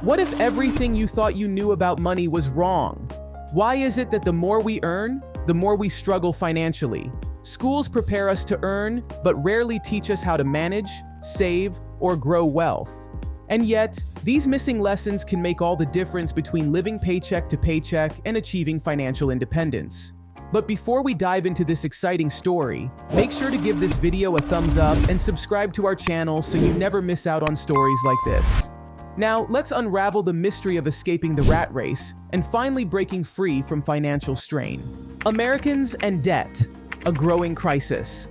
What if everything you thought you knew about money was wrong? Why is it that the more we earn, the more we struggle financially? Schools prepare us to earn, but rarely teach us how to manage, save, or grow wealth. And yet, these missing lessons can make all the difference between living paycheck to paycheck and achieving financial independence. But before we dive into this exciting story, make sure to give this video a thumbs up and subscribe to our channel so you never miss out on stories like this. Now, let's unravel the mystery of escaping the rat race and finally breaking free from financial strain. Americans and debt, a growing crisis.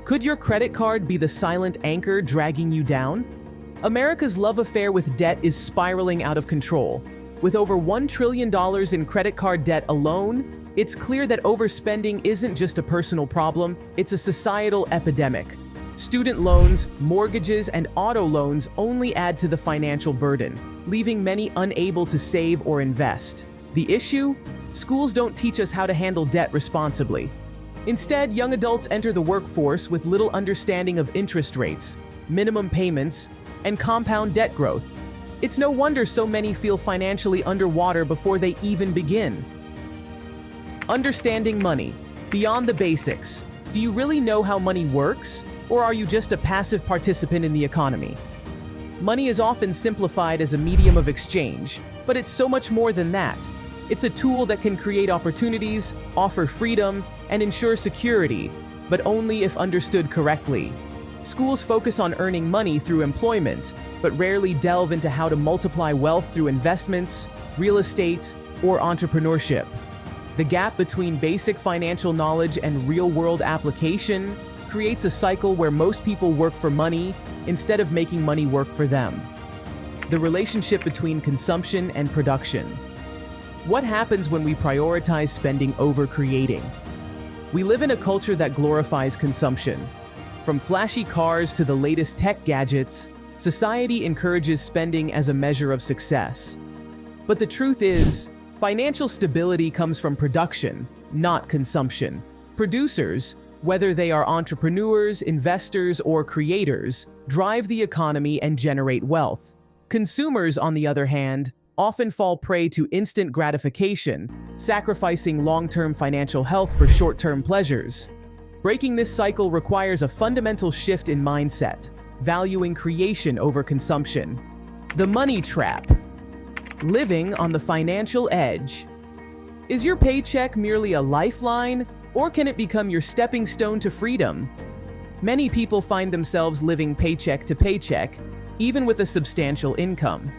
Could your credit card be the silent anchor dragging you down? America's love affair with debt is spiraling out of control. With over $1 trillion in credit card debt alone, it's clear that overspending isn't just a personal problem, it's a societal epidemic. Student loans, mortgages, and auto loans only add to the financial burden, leaving many unable to save or invest. The issue? Schools don't teach us how to handle debt responsibly. Instead, young adults enter the workforce with little understanding of interest rates, minimum payments, and compound debt growth. It's no wonder so many feel financially underwater before they even begin. Understanding money. Beyond the basics. Do you really know how money works? Or are you just a passive participant in the economy? Money is often simplified as a medium of exchange, but it's so much more than that. It's a tool that can create opportunities, offer freedom, and ensure security, but only if understood correctly. Schools focus on earning money through employment, but rarely delve into how to multiply wealth through investments, real estate, or entrepreneurship. The gap between basic financial knowledge and real-world application creates a cycle where most people work for money instead of making money work for them. The relationship between consumption and production. What happens when we prioritize spending over creating? We live in a culture that glorifies consumption. From flashy cars to the latest tech gadgets, society encourages spending as a measure of success. But the truth is, financial stability comes from production, not consumption. Producers, whether they are entrepreneurs, investors, or creators, drive the economy and generate wealth. Consumers, on the other hand, often fall prey to instant gratification, sacrificing long-term financial health for short-term pleasures. Breaking this cycle requires a fundamental shift in mindset, valuing creation over consumption. The money trap. Living on the financial edge. Is your paycheck merely a lifeline, or can it become your stepping stone to freedom? Many people find themselves living paycheck to paycheck, even with a substantial income.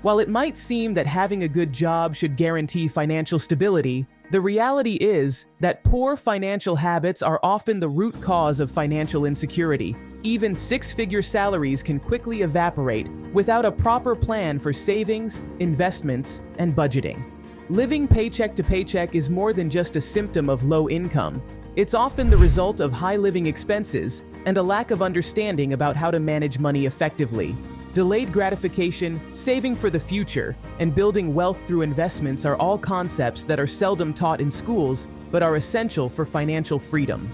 While it might seem that having a good job should guarantee financial stability, the reality is that poor financial habits are often the root cause of financial insecurity. Even six-figure salaries can quickly evaporate without a proper plan for savings, investments, and budgeting. Living paycheck to paycheck is more than just a symptom of low income. It's often the result of high living expenses and a lack of understanding about how to manage money effectively. Delayed gratification, saving for the future, and building wealth through investments are all concepts that are seldom taught in schools but are essential for financial freedom.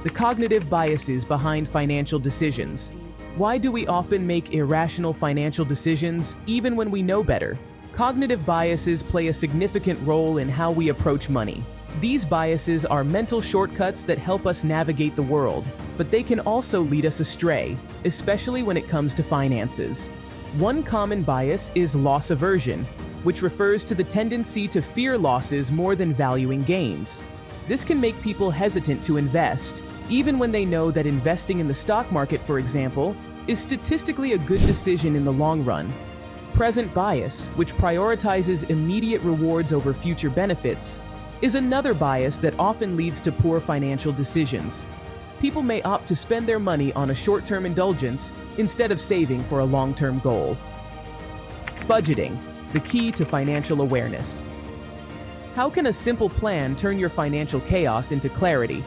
The cognitive biases behind financial decisions. Why do we often make irrational financial decisions even when we know better? Cognitive biases play a significant role in how we approach money. These biases are mental shortcuts that help us navigate the world, but they can also lead us astray, especially when it comes to finances. One common bias is loss aversion, which refers to the tendency to fear losses more than valuing gains. This can make people hesitant to invest, even when they know that investing in the stock market, for example, is statistically a good decision in the long run. Present bias, which prioritizes immediate rewards over future benefits, is another bias that often leads to poor financial decisions. People may opt to spend their money on a short-term indulgence instead of saving for a long-term goal. Budgeting, the key to financial awareness. How can a simple plan turn your financial chaos into clarity?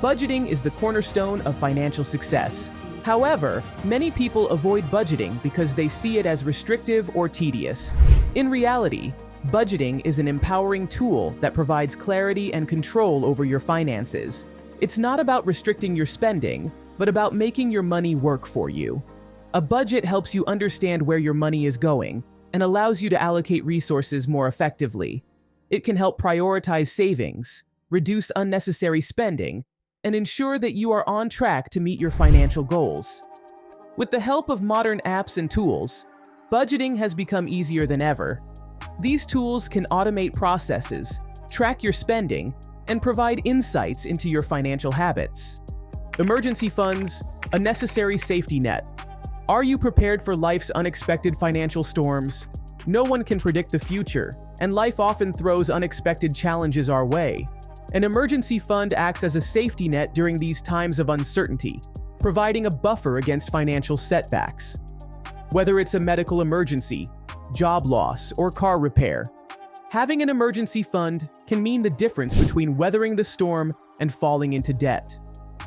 Budgeting is the cornerstone of financial success. However, many people avoid budgeting because they see it as restrictive or tedious. In reality, budgeting is an empowering tool that provides clarity and control over your finances. It's not about restricting your spending, but about making your money work for you. A budget helps you understand where your money is going and allows you to allocate resources more effectively. It can help prioritize savings, reduce unnecessary spending, and ensure that you are on track to meet your financial goals. With the help of modern apps and tools, budgeting has become easier than ever. These tools can automate processes, track your spending, and provide insights into your financial habits. Emergency funds, a necessary safety net. Are you prepared for life's unexpected financial storms? No one can predict the future, and life often throws unexpected challenges our way. An emergency fund acts as a safety net during these times of uncertainty, providing a buffer against financial setbacks. Whether it's a medical emergency, job loss, or car repair, having an emergency fund can mean the difference between weathering the storm and falling into debt.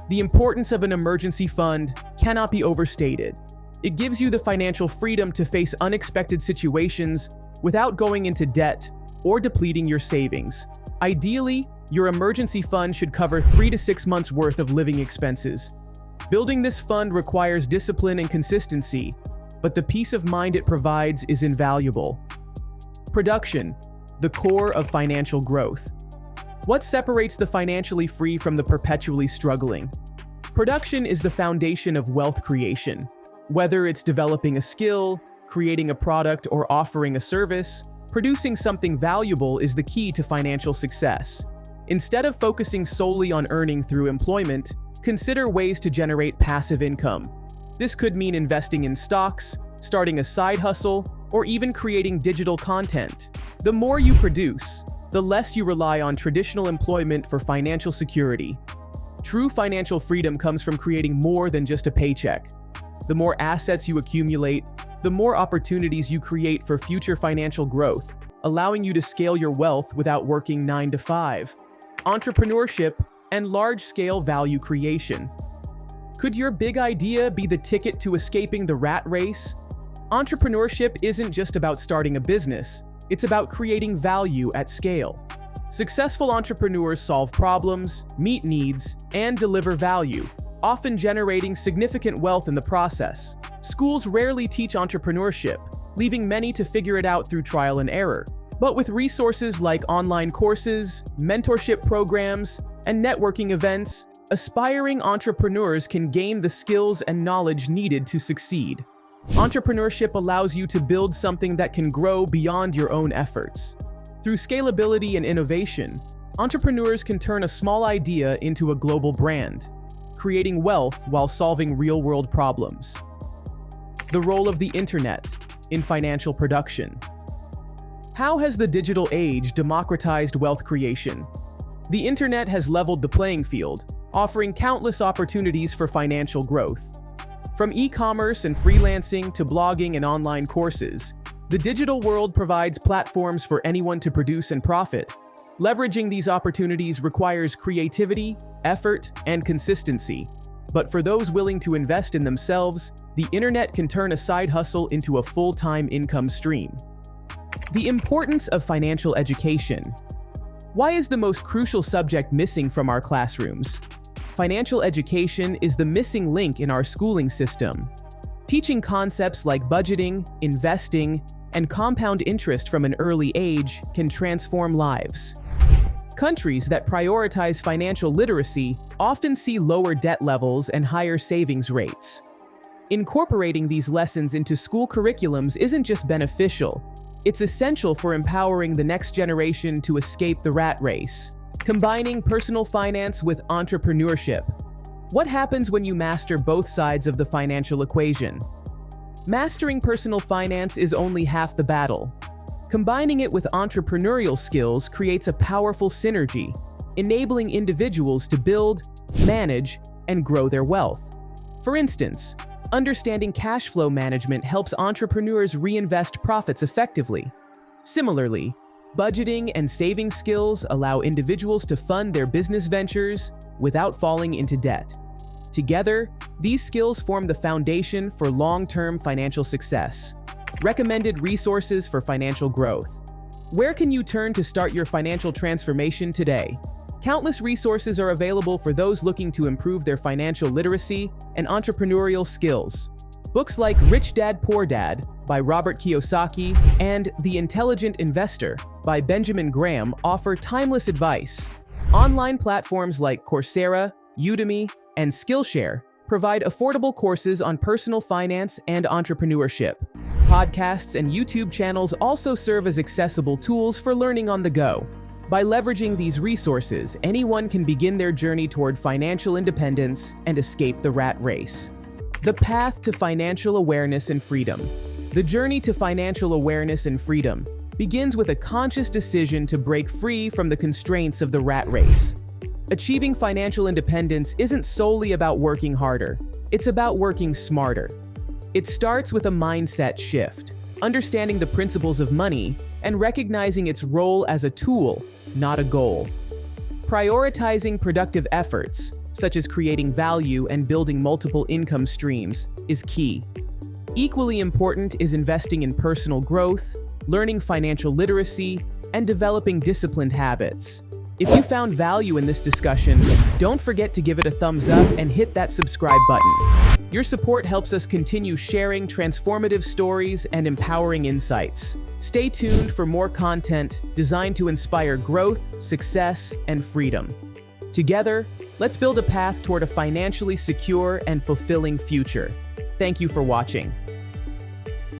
The importance of an emergency fund cannot be overstated. It gives you the financial freedom to face unexpected situations without going into debt or depleting your savings. Ideally, your emergency fund should cover 3 to 6 months' worth of living expenses. Building this fund requires discipline and consistency, but the peace of mind it provides is invaluable. Production, the core of financial growth. What separates the financially free from the perpetually struggling? Production is the foundation of wealth creation. Whether it's developing a skill, creating a product, or offering a service, producing something valuable is the key to financial success. Instead of focusing solely on earning through employment, consider ways to generate passive income. This could mean investing in stocks, starting a side hustle, or even creating digital content. The more you produce, the less you rely on traditional employment for financial security. True financial freedom comes from creating more than just a paycheck. The more assets you accumulate, the more opportunities you create for future financial growth, allowing you to scale your wealth without working 9 to 5. Entrepreneurship and large-scale value creation. Could your big idea be the ticket to escaping the rat race? Entrepreneurship isn't just about starting a business, it's about creating value at scale. Successful entrepreneurs solve problems, meet needs, and deliver value, often generating significant wealth in the process. Schools rarely teach entrepreneurship, leaving many to figure it out through trial and error. But with resources like online courses, mentorship programs, and networking events, aspiring entrepreneurs can gain the skills and knowledge needed to succeed. Entrepreneurship allows you to build something that can grow beyond your own efforts. Through scalability and innovation, entrepreneurs can turn a small idea into a global brand, creating wealth while solving real-world problems. The role of the internet in financial production. How has the digital age democratized wealth creation? The internet has leveled the playing field, offering countless opportunities for financial growth. From e-commerce and freelancing to blogging and online courses, the digital world provides platforms for anyone to produce and profit. Leveraging these opportunities requires creativity, effort, and consistency. But for those willing to invest in themselves, the internet can turn a side hustle into a full-time income stream. The importance of financial education. Why is the most crucial subject missing from our classrooms? Financial education is the missing link in our schooling system. Teaching concepts like budgeting, investing, and compound interest from an early age can transform lives. Countries that prioritize financial literacy often see lower debt levels and higher savings rates. Incorporating these lessons into school curriculums isn't just beneficial, it's essential for empowering the next generation to escape the rat race. Combining personal finance with entrepreneurship. What happens when you master both sides of the financial equation? Mastering personal finance is only half the battle. Combining it with entrepreneurial skills creates a powerful synergy, enabling individuals to build, manage, and grow their wealth. For instance, understanding cash flow management helps entrepreneurs reinvest profits effectively. Similarly, budgeting and saving skills allow individuals to fund their business ventures without falling into debt. Together, these skills form the foundation for long-term financial success. Recommended resources for financial growth. Where can you turn to start your financial transformation today? Countless resources are available for those looking to improve their financial literacy and entrepreneurial skills. Books like Rich Dad Poor Dad by Robert Kiyosaki and The Intelligent Investor by Benjamin Graham offer timeless advice. Online platforms like Coursera, Udemy, and Skillshare provide affordable courses on personal finance and entrepreneurship. Podcasts and YouTube channels also serve as accessible tools for learning on the go. By leveraging these resources, anyone can begin their journey toward financial independence and escape the rat race. The path to financial awareness and freedom. The journey to financial awareness and freedom begins with a conscious decision to break free from the constraints of the rat race. Achieving financial independence isn't solely about working harder, it's about working smarter. It starts with a mindset shift, understanding the principles of money and recognizing its role as a tool, not a goal. Prioritizing productive efforts, such as creating value and building multiple income streams, is key. Equally important is investing in personal growth, learning financial literacy, and developing disciplined habits. If you found value in this discussion, don't forget to give it a thumbs up and hit that subscribe button. Your support helps us continue sharing transformative stories and empowering insights. Stay tuned for more content designed to inspire growth, success, and freedom. Together, let's build a path toward a financially secure and fulfilling future. Thank you for watching.